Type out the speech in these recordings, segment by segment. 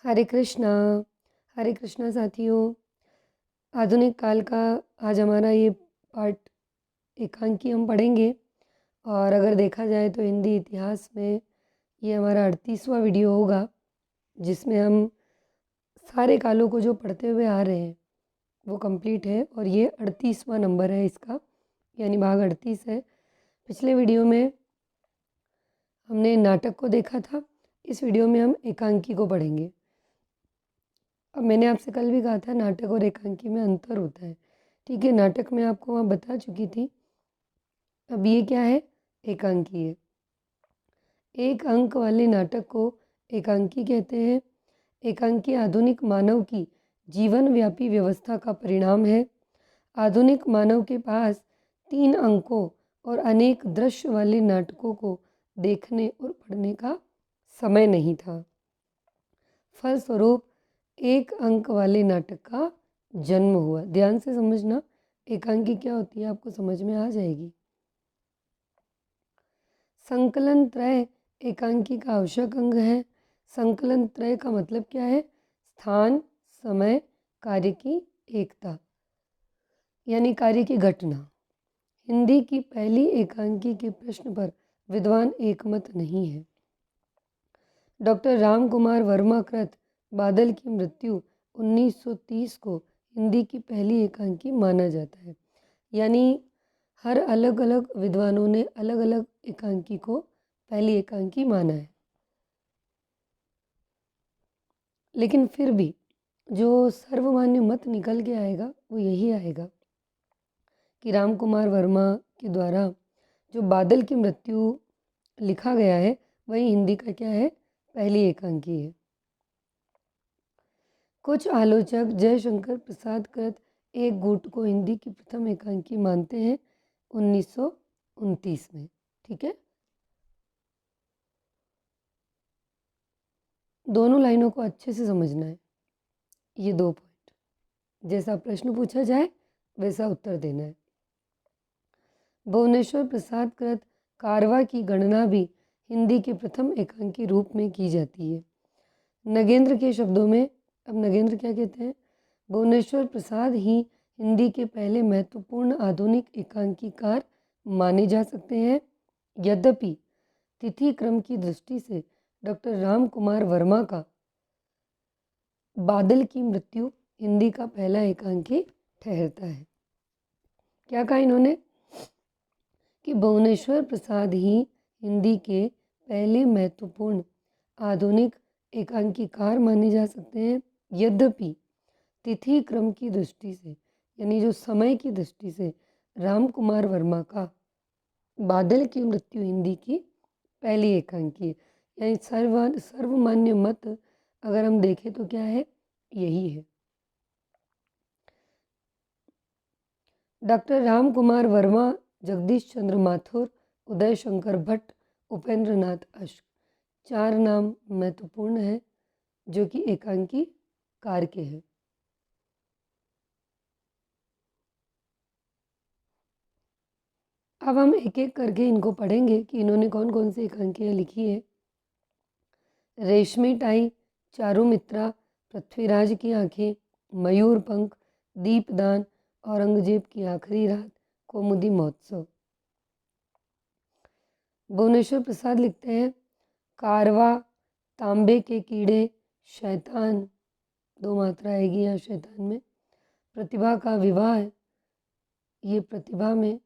हरे कृष्णा साथियों। आधुनिक काल का आज हमारा ये पार्ट एकांकी हम पढ़ेंगे। और अगर देखा जाए तो हिंदी इतिहास में ये हमारा 38वां वीडियो होगा, जिसमें हम सारे कालों को जो पढ़ते हुए आ रहे हैं वो कंप्लीट है। और ये 38वां नंबर है इसका, यानी भाग 38 है। पिछले वीडियो में हमने नाटक को देखा था, इस वीडियो में हम एकांकी को पढ़ेंगे। अब मैंने आपसे कल भी कहा था नाटक और एकांकी में अंतर होता है। ठीक है, नाटक में आपको वहाँ बता चुकी थी। अब ये क्या है? एकांकी है। एक अंक वाले नाटक को एकांकी कहते हैं। एकांकी आधुनिक मानव की जीवन व्यापी व्यवस्था का परिणाम है। आधुनिक मानव के पास 3 अंकों और अनेक दृश्य वाले नाटकों को देखने और पढ़ने का समय नहीं था। फलस्वरूप एक अंक वाले नाटक का जन्म हुआ। ध्यान से समझना, एकांकी क्या होती है आपको समझ में आ जाएगी। संकलन त्रय एकांकी का आवश्यक अंग है। संकलन त्रय का मतलब क्या है? स्थान, समय, कार्य की एकता, यानी कार्य की घटना। हिंदी की पहली एकांकी के प्रश्न पर विद्वान एकमत नहीं है। डॉक्टर राम कुमार वर्मा कृत बादल की मृत्यु 1930 को हिंदी की पहली एकांकी माना जाता है। यानी हर अलग अलग विद्वानों ने अलग अलग एकांकी को पहली एकांकी माना है। लेकिन फिर भी जो सर्वमान्य मत निकल के आएगा वो यही आएगा कि राम कुमार वर्मा के द्वारा जो बादल की मृत्यु लिखा गया है वही हिंदी का क्या है? पहली एकांकी है। कुछ आलोचक जयशंकर प्रसाद कृत एक गुट को हिंदी की प्रथम एकांकी मानते हैं 1929 में। ठीक है, दोनों लाइनों को अच्छे से समझना है। ये 2 पॉइंट, जैसा प्रश्न पूछा जाए वैसा उत्तर देना है। भुवनेश्वर प्रसाद कृत कारवा की गणना भी हिंदी के प्रथम एकांकी रूप में की जाती है। नगेंद्र के शब्दों में, अब नगेंद्र क्या कहते हैं? भुवनेश्वर प्रसाद ही हिंदी के पहले महत्वपूर्ण आधुनिक एकांकीकार माने जा सकते हैं। यद्यपि तिथि क्रम की दृष्टि से डॉक्टर राम कुमार वर्मा का बादल की मृत्यु हिंदी का पहला एकांकी ठहरता है। क्या कहा इन्होंने? कि भुवनेश्वर प्रसाद ही हिंदी के पहले महत्वपूर्ण आधुनिक एकांकीकार माने जा सकते हैं। यद्यपि तिथि क्रम की दृष्टि से, यानी जो समय की दृष्टि से, राम कुमार वर्मा का बादल की मृत्यु हिंदी की पहली एकांकी है। यानी सर्वमान्य मत अगर हम देखें तो क्या है? यही है। डॉक्टर राम कुमार वर्मा, जगदीश चंद्र माथुर, उदय शंकर भट्ट, उपेंद्र नाथ अश्क, 4 नाम महत्वपूर्ण हैं जो कि एकांकी कार के हैं। अब हम एक एक करके इनको पढ़ेंगे कि इन्होंने कौन कौन सी एकांकियाँ लिखी है। रेशमी टाई, चारुमित्रा, पृथ्वीराज की आंखें, मयूर पंख, दीपदान, औरंगजेब की आखिरी रात, कौमुदी महोत्सव। भुवनेश्वर प्रसाद लिखते हैं कारवा, तांबे के कीड़े, शैतान, 2 मात्रा आएगी यहाँ शैतान में, प्रतिभा का विवाह, ये प्रतिभा में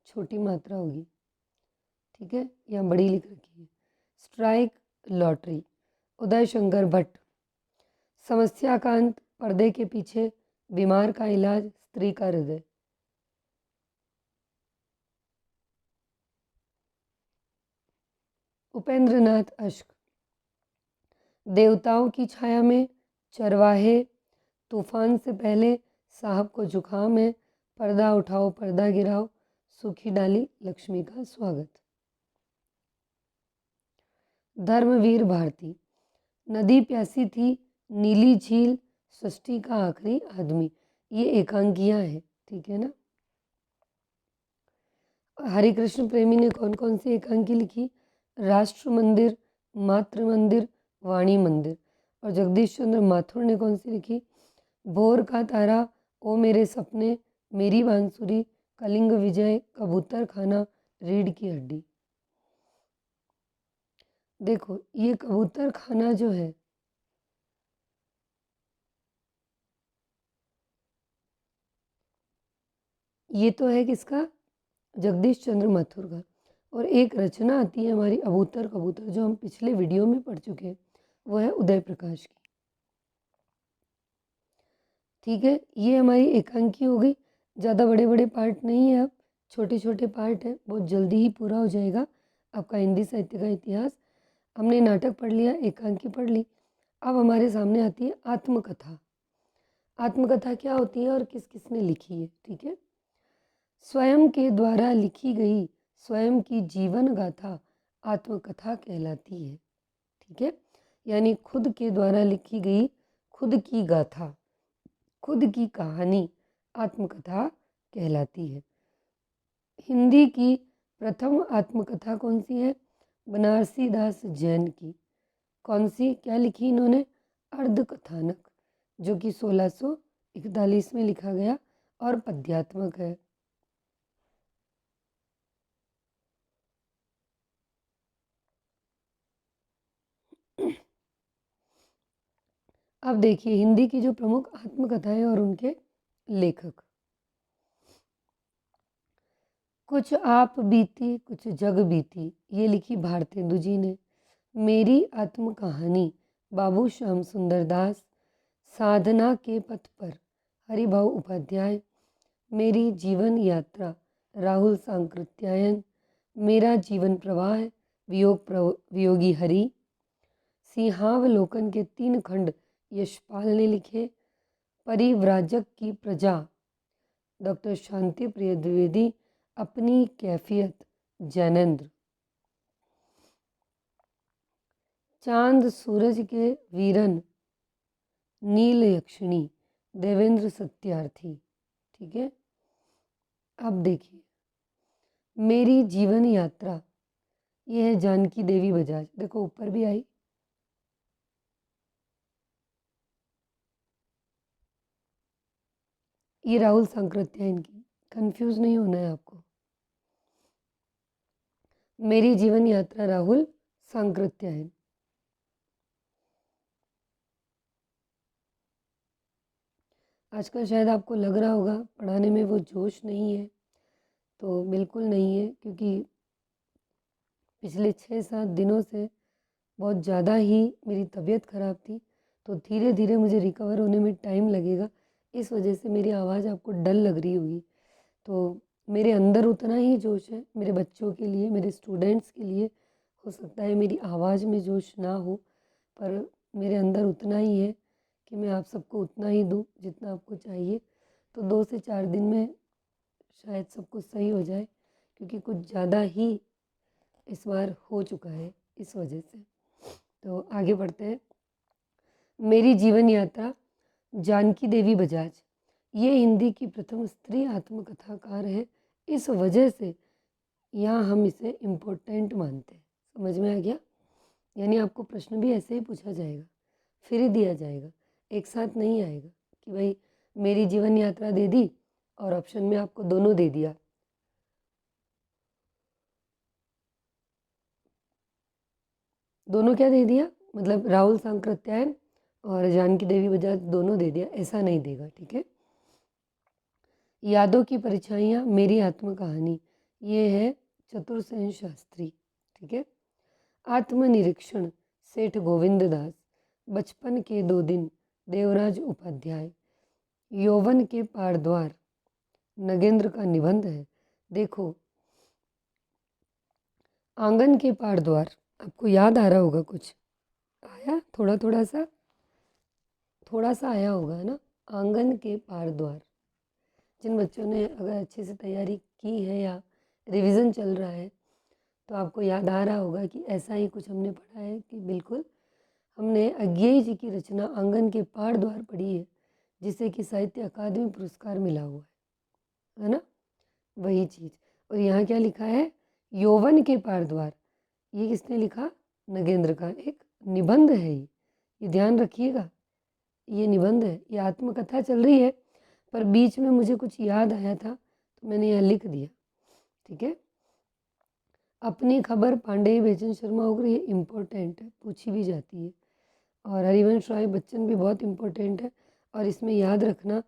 छोटी मात्रा होगी। ठीक है, यहाँ बड़ी लिख रखी है। स्ट्राइक, लॉटरी, उदय शंकर भट्ट, समस्या का अंत, पर्दे के पीछे, बीमार का इलाज, स्त्री का हृदय। उपेंद्र नाथ अश्क, देवताओं की छाया में, चरवाहे, तूफान से पहले, साहब को जुकाम है, पर्दा उठाओ पर्दा गिराओ, सूखी डाली लक्ष्मी का स्वागत। धर्मवीर भारती, नदी प्यासी थी, नीली झील, सृष्टि का आखिरी आदमी। ये एकांकियाँ हैं। ठीक है ना। हरिकृष्ण प्रेमी ने कौन कौन सी एकांकी लिखी? राष्ट्र मंदिर, मातृ मंदिर, वाणी मंदिर। और जगदीश चंद्र माथुर ने कौन सी लिखी? भोर का तारा, ओ मेरे सपने, मेरी बांसुरी, कलिंग विजय, कबूतर खाना, रीढ़ की हड्डी। देखो ये कबूतर खाना जो है ये तो है किसका? जगदीश चंद्र माथुर का। और एक रचना आती है हमारी अबूतर कबूतर, जो हम पिछले वीडियो में पढ़ चुके हैं, वो है उदय प्रकाश की। ठीक है, ये हमारी एकांकी हो गई। ज़्यादा बड़े बड़े पार्ट नहीं है, अब छोटे छोटे पार्ट हैं, बहुत जल्दी ही पूरा हो जाएगा आपका हिंदी साहित्य का इतिहास। हमने नाटक पढ़ लिया, एकांकी पढ़ ली। अब हमारे सामने आती है आत्मकथा। आत्मकथा क्या होती है और किस किस ने लिखी है? ठीक है, स्वयं के द्वारा लिखी गई स्वयं की जीवन गाथा आत्मकथा कहलाती है। ठीक है, यानी खुद के द्वारा लिखी गई खुद की गाथा, खुद की कहानी आत्मकथा कहलाती है। हिंदी की प्रथम आत्मकथा कौन सी है? बनारसी दास जैन की। कौन सी? क्या लिखी इन्होंने? अर्धकथानक, जो कि 1641 में लिखा गया और पद्यात्मक है। अब देखिए हिंदी की जो प्रमुख आत्मकथाएं और उनके लेखक। कुछ आप बीती कुछ जग बीती, ये लिखी भारतेंदु जी ने। मेरी आत्म कहानी बाबू श्याम सुंदर दास। साधना के पथ पर हरिभाऊ उपाध्याय। मेरी जीवन यात्रा राहुल सांकृत्यायन। मेरा जीवन प्रवाह वियोगी हरि। सिंहावलोकन के 3 खंड यशपाल ने लिखे। परिव्राजक की प्रजा डॉक्टर शांति प्रिय द्विवेदी। अपनी कैफियत जैनेन्द्र। चांद सूरज के वीरन नील यक्षिणी देवेंद्र सत्यार्थी। ठीक है, अब देखिए मेरी जीवन यात्रा, ये है जानकी देवी बजाज। देखो ऊपर भी आई, ये राहुल सांकृत्यायन की। कंफ्यूज नहीं होना है आपको। मेरी जीवन यात्रा राहुल सांकृत्यायन। आजकल शायद आपको लग रहा होगा पढ़ाने में वो जोश नहीं है, तो बिल्कुल नहीं है, क्योंकि पिछले 6-7 दिनों से बहुत ज़्यादा ही मेरी तबीयत ख़राब थी, तो धीरे धीरे मुझे रिकवर होने में टाइम लगेगा। इस वजह से मेरी आवाज़ आपको डल लग रही होगी। तो मेरे अंदर उतना ही जोश है मेरे बच्चों के लिए, मेरे स्टूडेंट्स के लिए। हो सकता है मेरी आवाज़ में जोश ना हो, पर मेरे अंदर उतना ही है कि मैं आप सबको उतना ही दूँ जितना आपको चाहिए। तो 2 से 4 दिन में शायद सब कुछ सही हो जाए, क्योंकि कुछ ज़्यादा ही इस बार हो चुका है इस वजह से। तो आगे बढ़ते हैं। मेरी जीवन यात्रा जानकी देवी बजाज, ये हिंदी की प्रथम स्त्री आत्मकथाकार है। इस वजह से यहाँ हम इसे इम्पोर्टेंट मानते हैं। समझ में आ गया? यानी आपको प्रश्न भी ऐसे ही पूछा जाएगा, फिर ही दिया जाएगा, एक साथ नहीं आएगा कि भाई मेरी जीवन यात्रा दे दी और ऑप्शन में आपको दोनों दे दिया। दोनों क्या दे दिया? मतलब राहुल सांकृत्यायन और जानकी देवी बजाज दोनों दे दिया, ऐसा नहीं देगा। ठीक है, यादों की परछाइयाँ मेरी आत्म कहानी, ये है चतुर्सेन शास्त्री। ठीक है, आत्मनिरीक्षण सेठ गोविंद दास। बचपन के 2 दिन देवराज उपाध्याय। यौवन के पारद्वार नगेंद्र का निबंध है। देखो आंगन के पारद्वार, आपको याद आ रहा होगा, कुछ आया थोड़ा थोड़ा सा आया होगा, है ना? आंगन के पारद्वार। जिन बच्चों ने अगर अच्छे से तैयारी की है या रिवीजन चल रहा है, तो आपको याद आ रहा होगा कि ऐसा ही कुछ हमने पढ़ा है कि बिल्कुल हमने अज्ञेय जी की रचना आंगन के पार द्वार पढ़ी है, जिसे कि साहित्य अकादमी पुरस्कार मिला हुआ है ना? वही चीज़। और यहाँ क्या लिखा है? यौवन के पार द्वार। ये किसने लिखा? नगेंद्र का एक निबंध है ये। ये ध्यान रखिएगा। ये निबंध है, ये आत्मकथा चल रही है, पर बीच में मुझे कुछ याद आया था तो मैंने यहाँ लिख दिया। ठीक है। अपनी खबर पांडेय बेचन शर्मा होकर, ये इम्पोर्टेंट है, पूछी भी जाती है। और हरिवंश राय बच्चन भी बहुत इम्पोर्टेंट है। और इसमें याद रखना,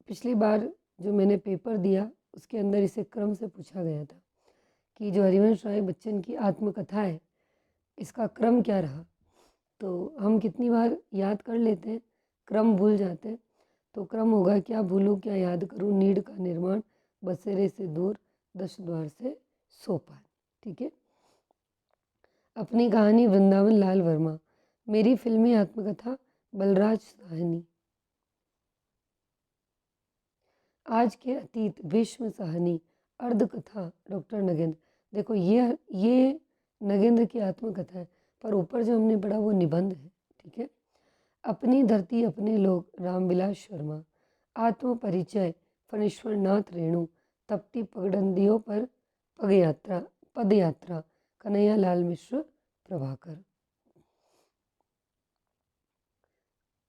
पिछली बार जो मैंने पेपर दिया उसके अंदर इसे क्रम से पूछा गया था कि जो हरिवंश राय बच्चन की आत्मकथा है इसका क्रम क्या रहा। तो हम कितनी बार याद कर लेते हैं, क्रम भूल जाते हैं। तो क्रम होगा, क्या भूलूं क्या याद करूं, नीड़ का निर्माण, बसेरे से दूर, 10 द्वार से सोपान। ठीक है। अपनी कहानी वृंदावन लाल वर्मा, मेरी फिल्मी आत्मकथा बलराज साहनी, आज के अतीत भीष्म साहनी, अर्धकथा डॉक्टर नगेंद्र। देखो ये नगेंद्र की आत्मकथा है, पर ऊपर जो हमने पढ़ा वो निबंध है। ठीक है। अपनी धरती अपने लोग रामविलास शर्मा, आत्म परिचय फणीश्वर नाथ रेणु, तपती पगडंडियों पर पद यात्रा कन्हैया लाल मिश्र प्रभाकर।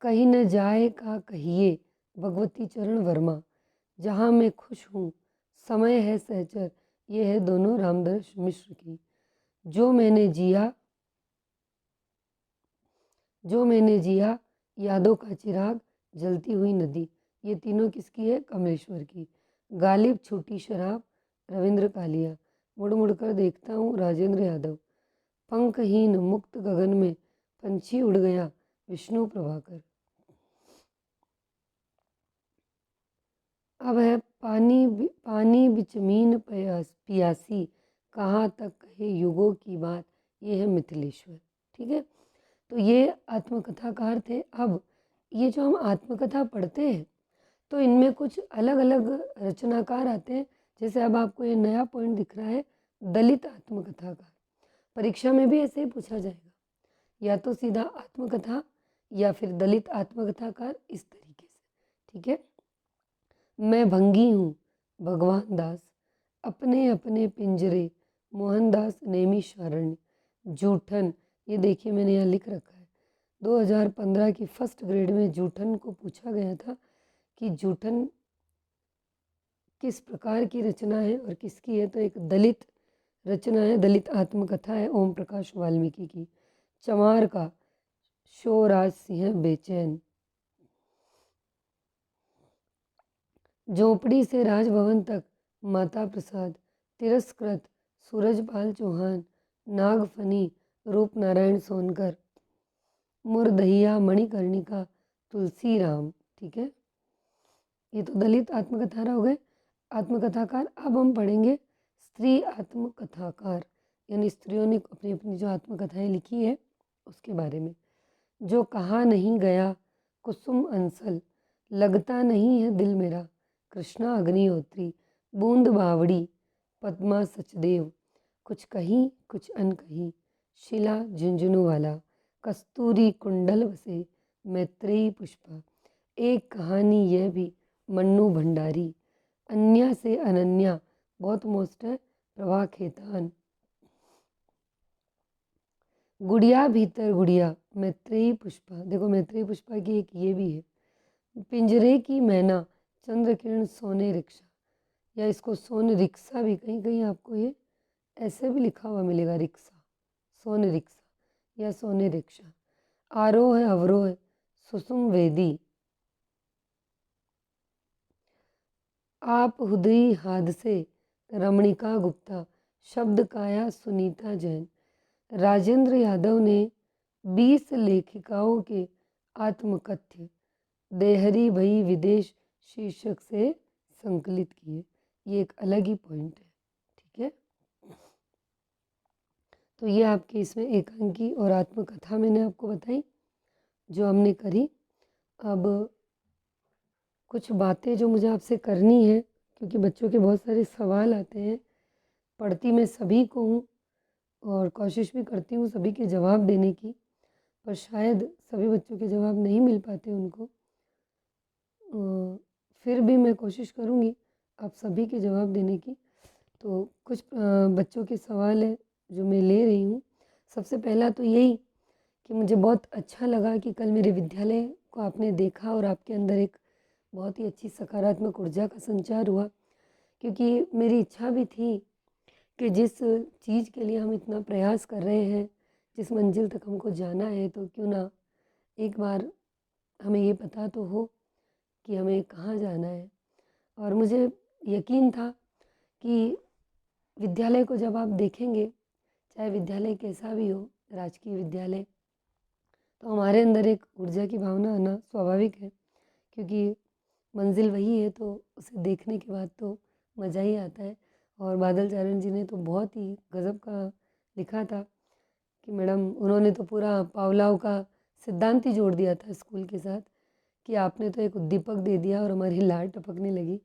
कहीं न जाए का कहिए भगवती चरण वर्मा, जहाँ मैं खुश हूँ समय है सहचर, ये है दोनों रामदर्श मिश्र की। जो मैंने जिया यादों का चिराग, जलती हुई नदी, ये तीनों किसकी है, कमलेश्वर की। गालिब छूटी शराब रविंद्र कालिया, मुड़ मुड़ कर देखता हूँ राजेंद्र यादव, पंखहीन मुक्त गगन में पंछी उड़ गया विष्णु प्रभाकर। अब है पानी बिचमीन पियासी, कहाँ तक कहे युगों की बात, ये है मिथिलेश्वर। ठीक है। तो ये आत्मकथाकार थे। अब ये जो हम आत्मकथा पढ़ते हैं तो इनमें कुछ अलग अलग रचनाकार आते हैं। जैसे अब आपको ये नया पॉइंट दिख रहा है, दलित आत्मकथाकार। परीक्षा में भी ऐसे ही पूछा जाएगा, या तो सीधा आत्मकथा या फिर दलित आत्मकथाकार, इस तरीके से। ठीक है। मैं भंगी हूँ भगवान दास, अपने अपने पिंजरे मोहनदास नेमी शारण्य, जूठन। ये देखिए मैंने यहाँ लिख रखा है, 2015 की फर्स्ट ग्रेड में जूठन को पूछा गया था कि जूठन किस प्रकार की रचना है और किसकी है। तो एक दलित रचना है, दलित आत्मकथा है, ओम प्रकाश वाल्मीकि की। चमार का शोराज सिंह बेचैन, झोपड़ी से राजभवन तक माता प्रसाद, तिरस्कृत सूरजपाल चौहान, नागफनी रूप नारायण सोनकर, मुरदहिया मणिकर्णिका तुलसी राम। ठीक है। ये तो दलित आत्मकथा हो गए, आत्मकथाकार। अब हम पढ़ेंगे स्त्री आत्मकथाकार, यानी स्त्रियों ने अपनी अपनी जो आत्मकथाएं लिखी है उसके बारे में। जो कहा नहीं गया कुसुम अंसल, लगता नहीं है दिल मेरा, कृष्णा अग्निहोत्री, बूंद बावड़ी पद्मा सचदेव, कुछ कहीं कुछ अनकहीं, शिला झुंझुनू वाला, कस्तूरी कुंडल वसे, मैत्रेयी पुष्पा, एक कहानी यह भी मन्नू भंडारी, अन्या से अनन्या, बहुत मोस्ट है, प्रभा खेतान, गुड़िया भीतर गुड़िया मैत्रेयी पुष्पा। देखो मैत्रेयी पुष्पा की एक ये भी है, पिंजरे की मैना, चंद्र किरण सोने रिक्शा, या इसको सोन रिक्शा भी, कहीं कहीं आपको ये ऐसे भी लिखा हुआ मिलेगा, रिक्शा, सोन रिक्शा या सोने रिक्शा। आरोह है अवरोह है सुसुम वेदी, आप हुदई हादसे रमणिका गुप्ता, शब्द काया सुनीता जैन। राजेंद्र यादव ने 20 लेखिकाओं के आत्मकथ्य देहरी भई विदेश शीर्षक से संकलित किए। ये एक अलग ही पॉइंट है। ठीक है। तो ये आपके इसमें एकांकी और आत्मकथा मैंने आपको बताई जो हमने करी। अब कुछ बातें जो मुझे आपसे करनी है, क्योंकि बच्चों के बहुत सारे सवाल आते हैं। पढ़ती मैं सभी को हूँ और कोशिश भी करती हूँ सभी के जवाब देने की, पर शायद सभी बच्चों के जवाब नहीं मिल पाते उनको। फिर भी मैं कोशिश करूँगी आप सभी के जवाब देने की। तो कुछ बच्चों के सवाल है जो मैं ले रही हूँ। सबसे पहला तो यही कि मुझे बहुत अच्छा लगा कि कल मेरे विद्यालय को आपने देखा और आपके अंदर एक बहुत ही अच्छी सकारात्मक ऊर्जा का संचार हुआ। क्योंकि मेरी इच्छा भी थी कि जिस चीज़ के लिए हम इतना प्रयास कर रहे हैं, जिस मंजिल तक हमको जाना है, तो क्यों ना एक बार हमें ये पता तो हो कि हमें कहाँ जाना है। और मुझे यकीन था कि विद्यालय को जब आप देखेंगे, चाहे विद्यालय कैसा भी हो, राजकीय विद्यालय, तो हमारे अंदर एक ऊर्जा की भावना आना स्वाभाविक है। क्योंकि मंजिल वही है, तो उसे देखने के बाद तो मज़ा ही आता है। और बादल चारण जी ने तो बहुत ही गज़ब का लिखा था कि मैडम उन्होंने तो पूरा पावलाव का सिद्धांत ही जोड़ दिया था स्कूल के साथ, कि आपने तो एक उद्दीपक दे दिया और हमारी लार टपकने लगी।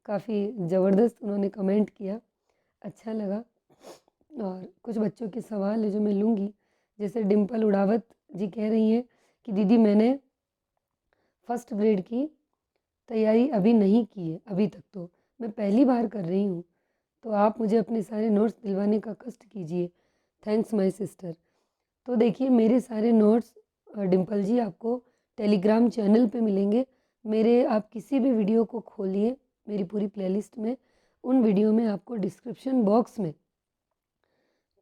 काफ़ी ज़बरदस्त उन्होंने कमेंट किया, अच्छा लगा। और कुछ बच्चों के सवाल है जो मैं लूँगी, जैसे डिम्पल उड़ावत जी कह रही हैं कि दीदी मैंने फर्स्ट ग्रेड की तैयारी अभी नहीं की है, अभी तक तो मैं पहली बार कर रही हूँ, तो आप मुझे अपने सारे नोट्स दिलवाने का कष्ट कीजिए। Thanks my sister. तो देखिए मेरे सारे नोट्स डिम्पल जी आपको टेलीग्राम चैनल पे मिलेंगे। मेरे आप किसी भी वीडियो को खोलिए मेरी पूरी प्लेलिस्ट में, उन वीडियो में आपको डिस्क्रिप्शन बॉक्स में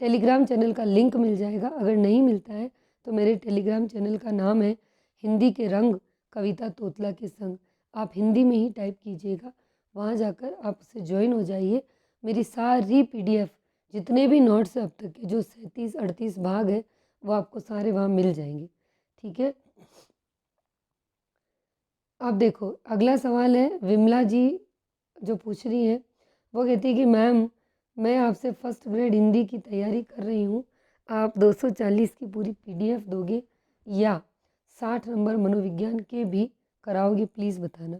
टेलीग्राम चैनल का लिंक मिल जाएगा। अगर नहीं मिलता है तो मेरे टेलीग्राम चैनल का नाम है हिंदी के रंग कविता तोतला के संग। आप हिंदी में ही टाइप कीजिएगा, वहाँ जाकर आप उससे ज्वाइन हो जाइए। मेरी सारी पीडीएफ जितने भी नोट्स हैं अब तक के, जो 37-38 भाग है, वो आपको सारे वहाँ मिल जाएंगे। ठीक है। अब देखो अगला सवाल है विमला जी जो पूछ रही है, वो कहती है कि मैम मैं आपसे फर्स्ट ग्रेड हिंदी की तैयारी कर रही हूँ, आप 240 की पूरी पीडीएफ दोगे या 60 नंबर मनोविज्ञान के भी कराओगी, प्लीज़ बताना।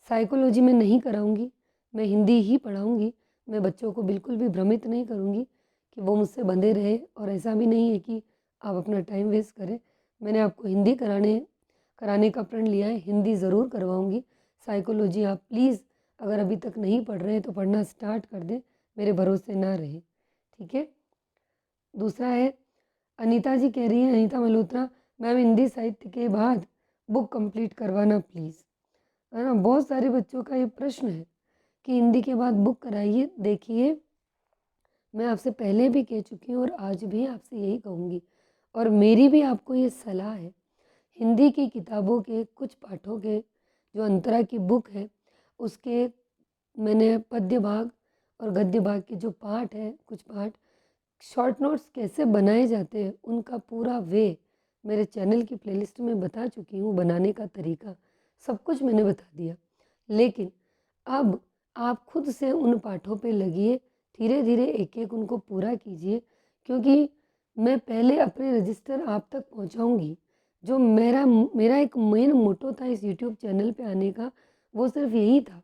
साइकोलॉजी में नहीं कराऊंगी, मैं हिंदी ही पढ़ाऊंगी। मैं बच्चों को बिल्कुल भी भ्रमित नहीं करूंगी कि वो मुझसे बंधे रहे, और ऐसा भी नहीं है कि आप अपना टाइम वेस्ट करें। मैंने आपको हिंदी कराने का प्रण लिया है, हिंदी ज़रूर करवाऊंगी। साइकोलॉजी आप प्लीज़ अगर अभी तक नहीं पढ़ रहे हैं तो पढ़ना स्टार्ट कर दें, मेरे भरोसे ना रहे। ठीक है। दूसरा है अनीता जी कह रही हैं, अनीता मल्होत्रा, मैम हिंदी साहित्य के बाद बुक कंप्लीट करवाना प्लीज़। है ना, बहुत सारे बच्चों का ये प्रश्न है कि हिंदी के बाद बुक कराइए। देखिए मैं आपसे पहले भी कह चुकी हूँ और आज भी आपसे यही कहूँगी, और मेरी भी आपको ये सलाह है, हिंदी की किताबों के कुछ पाठों के जो अंतरा की बुक है उसके मैंने पद्य भाग और गद्य भाग के जो पाठ है, कुछ पाठ शॉर्ट नोट्स कैसे बनाए जाते हैं उनका पूरा वे मेरे चैनल की प्लेलिस्ट में बता चुकी हूँ। बनाने का तरीका सब कुछ मैंने बता दिया। लेकिन अब आप खुद से उन पाठों पे लगिए, धीरे धीरे एक एक उनको पूरा कीजिए, क्योंकि मैं पहले अपने रजिस्टर आप तक पहुँचाऊँगी। जो मेरा मेरा एक मेन मोटो था इस यूट्यूब चैनल पे आने का, वो सिर्फ यही था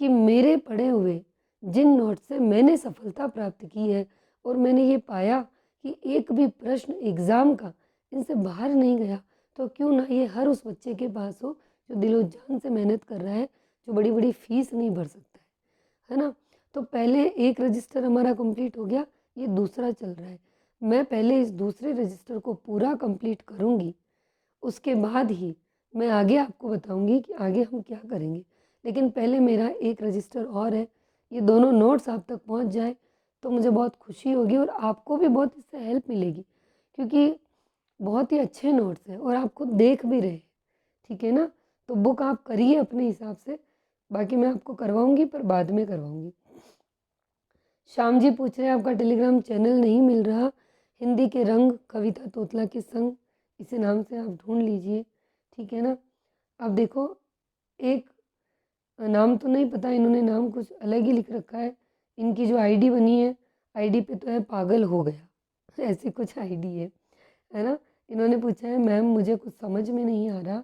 कि मेरे पढ़े हुए जिन नोट से मैंने सफलता प्राप्त की है और मैंने ये पाया कि एक भी प्रश्न एग्ज़ाम का इनसे बाहर नहीं गया, तो क्यों ना ये हर उस बच्चे के पास हो जो दिलो जान से मेहनत कर रहा है, जो बड़ी बड़ी फीस नहीं भर सकता है ना। तो पहले एक रजिस्टर हमारा कंप्लीट हो गया, ये दूसरा चल रहा है। मैं पहले इस दूसरे रजिस्टर को पूरा कंप्लीट करूँगी, उसके बाद ही मैं आगे आपको बताऊंगी कि आगे हम क्या करेंगे। लेकिन पहले मेरा एक रजिस्टर और है, ये दोनों नोट्स आप तक पहुंच जाए तो मुझे बहुत खुशी होगी और आपको भी बहुत इससे हेल्प मिलेगी, क्योंकि बहुत ही अच्छे नोट्स हैं और आप खुद देख भी रहे हैं। ठीक है ना। तो बुक आप करिए अपने हिसाब से, बाकी मैं आपको करवाऊंगी पर बाद में करवाऊंगी। श्याम जी पूछ रहे हैं आपका टेलीग्राम चैनल नहीं मिल रहा, हिंदी के रंग कविता तोतला के संग, इसी नाम से आप ढूंढ लीजिए। ठीक है ना। अब देखो एक नाम तो नहीं पता, इन्होंने नाम कुछ अलग ही लिख रखा है। इनकी जो आईडी बनी है, आईडी पे तो है पागल हो गया ऐसी कुछ आईडी है ना। इन्होंने पूछा है मैम मुझे कुछ समझ में नहीं आ रहा,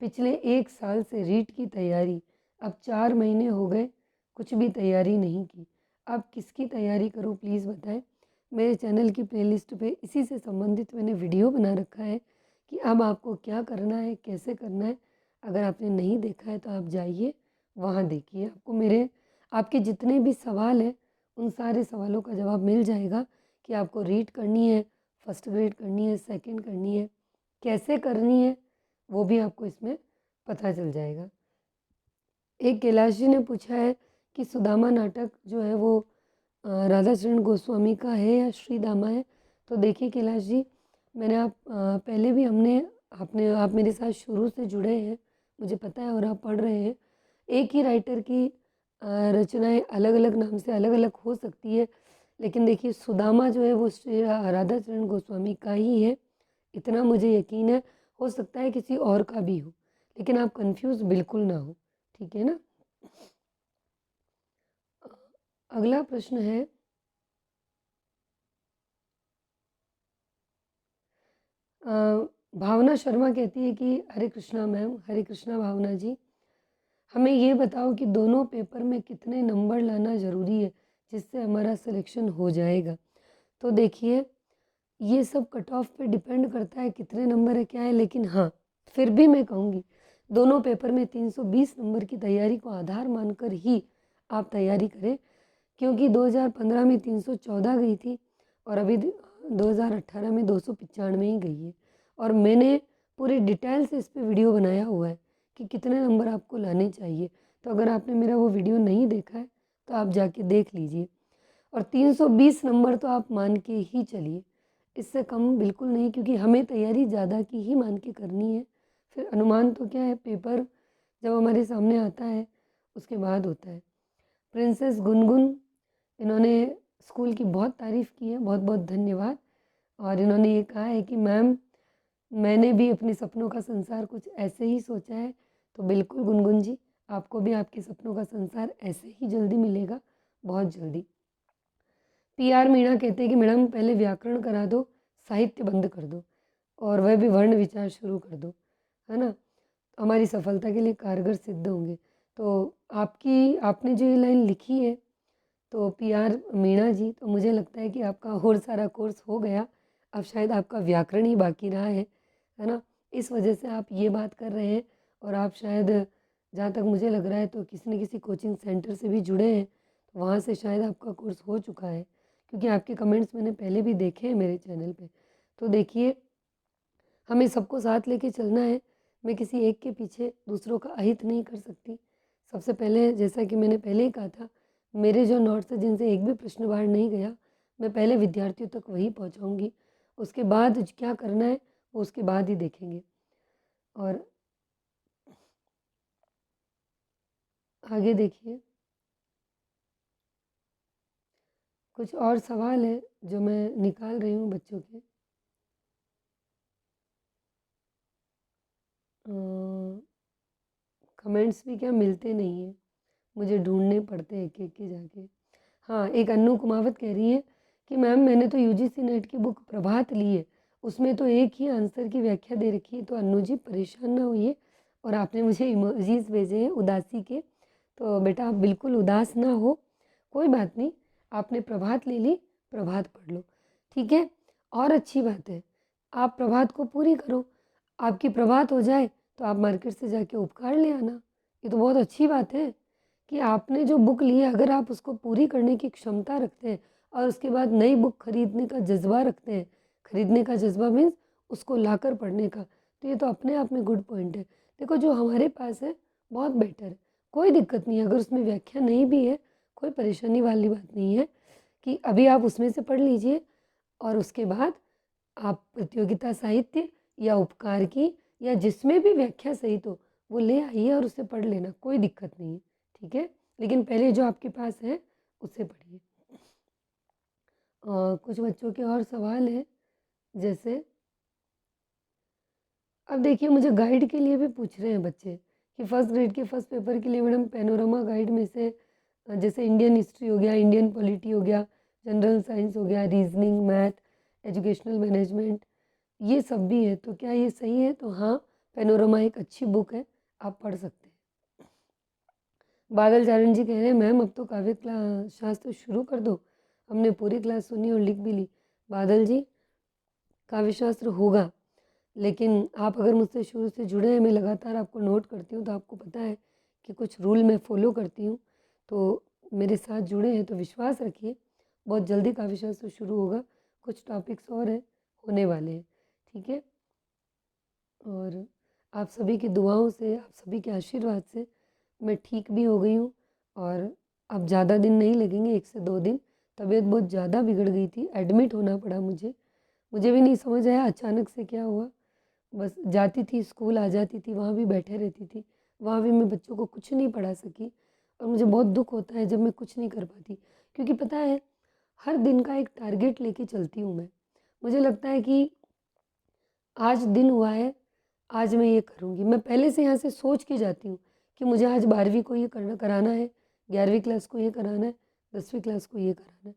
पिछले 1 साल से रीट की तैयारी, अब 4 महीने हो गए कुछ भी तैयारी नहीं की, अब किसकी तैयारी करूं प्लीज़ बताएं। मेरे चैनल की प्लेलिस्ट पे इसी से संबंधित मैंने वीडियो बना रखा है कि अब आपको क्या करना है, कैसे करना है। अगर आपने नहीं देखा है तो आप जाइए वहाँ देखिए, आपको मेरे आपके जितने भी सवाल हैं उन सारे सवालों का जवाब मिल जाएगा कि आपको रीड करनी है फर्स्ट ग्रेड करनी है, सेकंड करनी है, कैसे करनी है, वो भी आपको इसमें पता चल जाएगा। एक कैलाश जी ने पूछा है कि सुदामा नाटक जो है वो राधाचरण गोस्वामी का है या श्री दामा है। तो देखिए कैलाश जी, मैंने पहले भी आप मेरे साथ शुरू से जुड़े हैं, मुझे पता है, और आप पढ़ रहे हैं। एक ही राइटर की रचनाएं अलग अलग नाम से अलग अलग हो सकती है, लेकिन देखिए सुदामा जो है वो श्री राधाचरण गोस्वामी का ही है, इतना मुझे यकीन है। हो सकता है किसी और का भी हो, लेकिन आप कंफ्यूज बिल्कुल ना हो, ठीक है ना। अगला प्रश्न है, भावना शर्मा कहती है कि हरे कृष्णा मैम, हरे कृष्णा भावना जी, हमें ये बताओ कि दोनों पेपर में कितने नंबर लाना ज़रूरी है जिससे हमारा सिलेक्शन हो जाएगा। तो देखिए, ये सब कट ऑफ पे डिपेंड करता है कितने नंबर है क्या है, लेकिन हाँ, फिर भी मैं कहूँगी दोनों पेपर में 320 नंबर की तैयारी को आधार मानकर ही आप तैयारी करें, क्योंकि 2015 में 314 गई थी और अभी 2018 में 295 ही गई है। और मैंने पूरी डिटेल से इस पे वीडियो बनाया हुआ है कि कितने नंबर आपको लाने चाहिए। तो अगर आपने मेरा वो वीडियो नहीं देखा है तो आप जाके देख लीजिए। और 320 नंबर तो आप मान के ही चलिए, इससे कम बिल्कुल नहीं, क्योंकि हमें तैयारी ज़्यादा की ही मान के करनी है। फिर अनुमान तो क्या है, पेपर जब हमारे सामने आता है उसके बाद होता है। प्रिंसेस गुनगुन, इन्होंने स्कूल की बहुत तारीफ़ की है, बहुत बहुत धन्यवाद। और इन्होंने ये कहा है कि मैम, मैंने भी अपने सपनों का संसार कुछ ऐसे ही सोचा है। तो बिल्कुल गुनगुन जी, आपको भी आपके सपनों का संसार ऐसे ही जल्दी मिलेगा, बहुत जल्दी। पीआर मीणा कहते हैं कि मैडम पहले व्याकरण करा दो, साहित्य बंद कर दो और वह भी वर्ण विचार शुरू कर दो, है ना, हमारी सफलता के लिए कारगर सिद्ध होंगे। तो आपने जो ये लाइन लिखी है, तो पीआर मीणा जी, तो मुझे लगता है कि आपका और सारा कोर्स हो गया, अब शायद आपका व्याकरण ही बाकी रहा है ना, इस वजह से आप ये बात कर रहे हैं। और आप शायद, जहाँ तक मुझे लग रहा है, तो किसी न किसी कोचिंग सेंटर से भी जुड़े हैं, तो वहाँ से शायद आपका कोर्स हो चुका है, क्योंकि आपके कमेंट्स मैंने पहले भी देखे हैं मेरे चैनल पे। तो देखिए, हमें सबको साथ लेके चलना है, मैं किसी एक के पीछे दूसरों का अहित नहीं कर सकती। सबसे पहले, जैसा कि मैंने पहले ही कहा था, मेरे जो नोट्स हैं जिनसे एक भी प्रश्न बाहर नहीं गया, मैं पहले विद्यार्थियों तक वही पहुंचाऊंगी, उसके बाद क्या करना है वो उसके बाद ही देखेंगे। और आगे देखिए, कुछ और सवाल है जो मैं निकाल रही हूँ बच्चों के। कमेंट्स भी क्या मिलते नहीं हैं, मुझे ढूंढने पड़ते हैं एक एक के जाके। हाँ, एक अन्नू कुमावत कह रही है कि मैम मैंने तो यूजीसी नेट की बुक प्रभात ली है, उसमें तो एक ही आंसर की व्याख्या दे रखी है। तो अन्नू जी परेशान ना होइए, और आपने मुझे इमोजीज भेजे हैं उदासी के, तो बेटा आप बिल्कुल उदास ना हो, कोई बात नहीं, आपने प्रभात ले ली, प्रभात पढ़ लो, ठीक है। और अच्छी बात है, आप प्रभात को पूरी करो, आपकी प्रभात हो जाए तो आप मार्केट से जाके उपकार ले आना। ये तो बहुत अच्छी बात है कि आपने जो बुक ली है, अगर आप उसको पूरी करने की क्षमता रखते हैं और उसके बाद नई बुक खरीदने का जज्बा रखते हैं, खरीदने का जज्बा मीन्स उसको लाकर पढ़ने का, तो ये तो अपने आप में गुड पॉइंट है। देखो, जो हमारे पास है बहुत बेटर है, कोई दिक्कत नहीं है, अगर उसमें व्याख्या नहीं भी है, कोई परेशानी वाली बात नहीं है, कि अभी आप उसमें से पढ़ लीजिए और उसके बाद आप प्रतियोगिता साहित्य या उपकार की या जिसमें भी व्याख्या सहित हो वो ले आइए और उसे पढ़ लेना, कोई दिक्कत नहीं है, ठीक है। लेकिन पहले जो आपके पास है उससे पढ़िए। कुछ बच्चों के और सवाल है, जैसे अब देखिए, मुझे गाइड के लिए भी पूछ रहे हैं बच्चे कि फर्स्ट ग्रेड के फर्स्ट पेपर के लिए मैडम पैनोरमा गाइड में से जैसे इंडियन हिस्ट्री हो गया, इंडियन पॉलिटी हो गया, जनरल साइंस हो गया, रीजनिंग, मैथ, एजुकेशनल मैनेजमेंट, ये सब भी है, तो क्या ये सही है? तो हाँ, पैनोरमा एक अच्छी बुक है, आप पढ़ सकते हैं। बादल चारण जी कह रहे हैं मैम अब तो काव्य क्लास शास्त्र शुरू कर दो, हमने पूरी क्लास सुनी और लिख भी ली। बादल जी, काव्य शास्त्र होगा, लेकिन आप अगर मुझसे शुरू से जुड़े हैं, मैं लगातार आपको नोट करती हूँ, तो आपको पता है कि कुछ रूल मैं फॉलो करती हूँ, तो मेरे साथ जुड़े हैं तो विश्वास रखिए, बहुत जल्दी काव्य शास्त्र शुरू होगा। कुछ टॉपिक्स और हैं, होने वाले हैं, ठीक है। और आप सभी की दुआओं से, आप सभी के आशीर्वाद से मैं ठीक भी हो गई हूँ और अब ज़्यादा दिन नहीं लगेंगे, 1 से 2 दिन। तबीयत बहुत ज़्यादा बिगड़ गई थी, एडमिट होना पड़ा मुझे। मुझे भी नहीं समझ आया अचानक से क्या हुआ। बस जाती थी स्कूल, आ जाती थी, वहाँ भी बैठे रहती थी। वहाँ भी मैं बच्चों को कुछ नहीं पढ़ा सकी और मुझे बहुत दुःख होता है जब मैं कुछ नहीं कर पाती। क्योंकि पता है, हर दिन का एक टारगेट लेके चलती हूँ मैं। मुझे लगता है कि आज दिन हुआ है, आज मैं ये करूँगी। मैं पहले से यहाँ से सोच के जाती हूँ कि मुझे आज 12वीं को ये कराना है, 11वीं क्लास को ये कराना है, 10वीं क्लास को ये कराना है।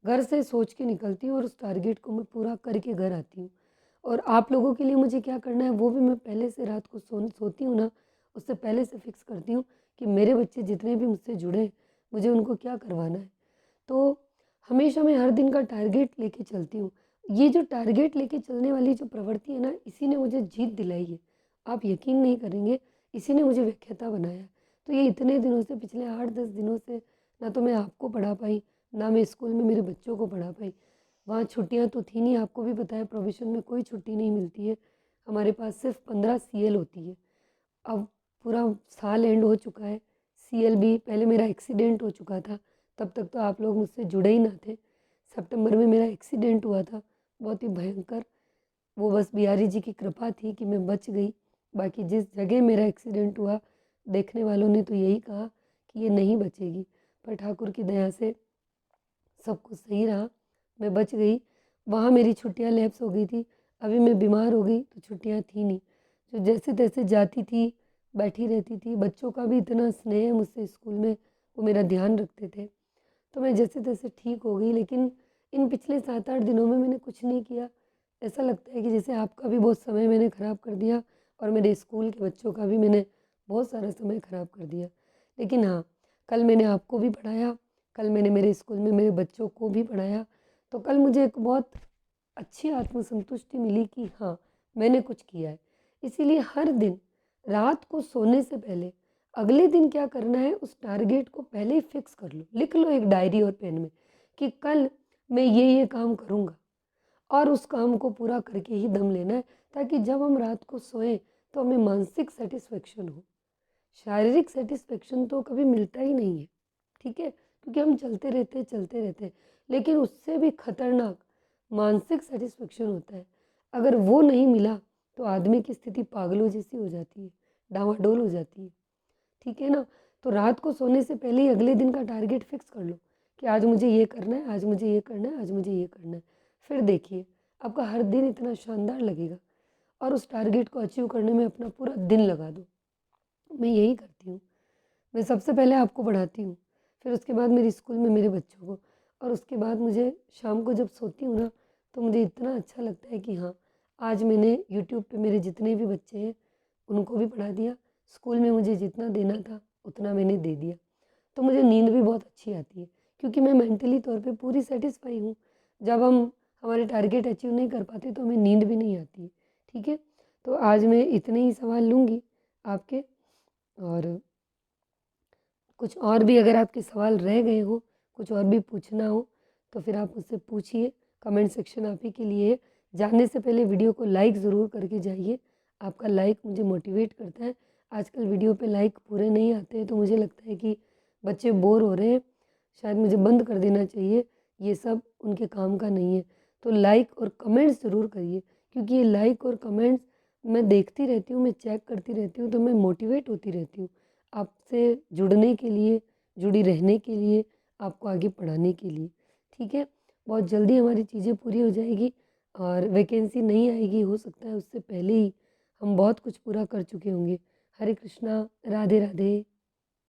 घर से सोच के निकलती हूँ और उस टारगेट को मैं पूरा करके घर आती हूँ। और आप लोगों के लिए मुझे क्या करना है वो भी मैं पहले से रात को सोती हूँ ना, उससे पहले से फिक्स करती हूँ कि मेरे बच्चे जितने भी मुझसे जुड़े हैं, मुझे उनको क्या करवाना है। तो हमेशा मैं हर दिन का टारगेट लेके चलती हूँ। ये जो टारगेट लेके चलने वाली जो प्रवृत्ति है ना, इसी ने मुझे जीत दिलाई है। आप यकीन नहीं करेंगे, इसी ने मुझे विख्याता बनाया है। तो ये इतने दिनों से, पिछले 8-10 दिनों से, ना तो मैं आपको पढ़ा पाई, ना मैं स्कूल में मेरे बच्चों को पढ़ा पाई। वहाँ छुट्टियाँ तो थी नहीं, आपको भी पता है प्रोविज़न में कोई छुट्टी नहीं मिलती है। हमारे पास सिर्फ 15 सीएल होती है। अब पूरा साल एंड हो चुका है, सीएल भी, पहले मेरा एक्सीडेंट हो चुका था, तब तक तो आप लोग मुझसे जुड़े ही ना थे। सितंबर में मेरा एक्सीडेंट हुआ था, बहुत ही भयंकर। वो बस बिहारी जी की कृपा थी कि मैं बच गई। बाकी जिस जगह मेरा एक्सीडेंट हुआ, देखने वालों ने तो यही कहा कि ये नहीं बचेगी, पर ठाकुर की दया से सब कुछ सही रहा, मैं बच गई। वहाँ मेरी छुट्टियाँ लैप्स हो गई थी। अभी मैं बीमार हो गई तो छुट्टियाँ थी नहीं। जो जैसे-तैसे जाती थी, बैठी रहती थी। बच्चों का भी इतना स्नेह है मुझसे स्कूल में, वो मेरा ध्यान रखते थे। तो मैं जैसे-तैसे ठीक हो गई, लेकिन इन पिछले 7-8 दिनों में मैंने कुछ नहीं किया। ऐसा लगता है कि जैसे आपका भी बहुत समय मैंने ख़राब कर दिया और मेरे स्कूल के बच्चों का भी मैंने बहुत सारा समय ख़राब कर दिया। लेकिन हाँ, कल मैंने आपको भी पढ़ाया, कल मैंने मेरे स्कूल में मेरे बच्चों को भी पढ़ाया, तो कल मुझे एक बहुत अच्छी आत्मसंतुष्टि मिली कि हाँ, मैंने कुछ किया है। इसीलिए हर दिन रात को सोने से पहले अगले दिन क्या करना है, उस टारगेट को पहले ही फिक्स कर लो। लिख लो एक डायरी और पेन में कि कल मैं ये काम करूँगा और उस काम को पूरा करके ही दम लेना है, ताकि जब हम रात को सोएं तो हमें मानसिक सेटिस्फेक्शन हो। शारीरिक सेटिस्फेक्शन तो कभी मिलता ही नहीं है, ठीक है? क्योंकि हम चलते रहते हैं, लेकिन उससे भी खतरनाक मानसिक सेटिस्फेक्शन होता है। अगर वो नहीं मिला तो आदमी की स्थिति पागलों जैसी हो जाती है, डामाडोल हो जाती है, ठीक है ना? तो रात को सोने से पहले ही अगले दिन का टारगेट फिक्स कर लो कि आज मुझे ये करना है, आज मुझे ये करना है, आज मुझे ये करना है। फिर देखिए, आपका हर दिन इतना शानदार लगेगा और उस टारगेट को अचीव करने में अपना पूरा दिन लगा दो। मैं यही करती हूँ। मैं सबसे पहले आपको पढ़ाती हूँ, फिर उसके बाद मेरे स्कूल में मेरे बच्चों को, और उसके बाद मुझे शाम को जब सोती हूँ ना, तो मुझे इतना अच्छा लगता है कि हाँ, आज मैंने यूट्यूब पे मेरे जितने भी बच्चे हैं, उनको भी पढ़ा दिया। स्कूल में मुझे जितना देना था, उतना मैंने दे दिया। तो मुझे नींद भी बहुत अच्छी आती है, क्योंकि मैं मेंटली तौर पे पूरी सैटिस्फाई हूँ। जब हम हमारे टारगेट अचीव नहीं कर पाते तो हमें नींद भी नहीं आती है, ठीक है? तो आज मैं इतने ही सवाल लूँगी आपके, और कुछ और भी अगर आपके सवाल रह गए हो, कुछ और भी पूछना हो, तो फिर आप मुझसे पूछिए। कमेंट सेक्शन आप ही के लिए है। जाने से पहले वीडियो को लाइक ज़रूर करके जाइए। आपका लाइक मुझे मोटिवेट करता है। आजकल वीडियो पे लाइक पूरे नहीं आते हैं, तो मुझे लगता है कि बच्चे बोर हो रहे हैं, शायद मुझे बंद कर देना चाहिए। ये सब उनके काम का नहीं है। तो लाइक और कमेंट्स ज़रूर करिए, क्योंकि ये लाइक और कमेंट्स मैं देखती रहती हूँ, मैं चेक करती रहती हूँ, तो मैं मोटिवेट होती रहती हूँ। आपसे जुड़ने के लिए, जुड़ी रहने के लिए, आपको आगे पढ़ाने के लिए, ठीक है? बहुत जल्दी हमारी चीज़ें पूरी हो जाएगी और वैकेंसी नहीं आएगी, हो सकता है उससे पहले ही हम बहुत कुछ पूरा कर चुके होंगे। हरे कृष्णा, राधे राधे।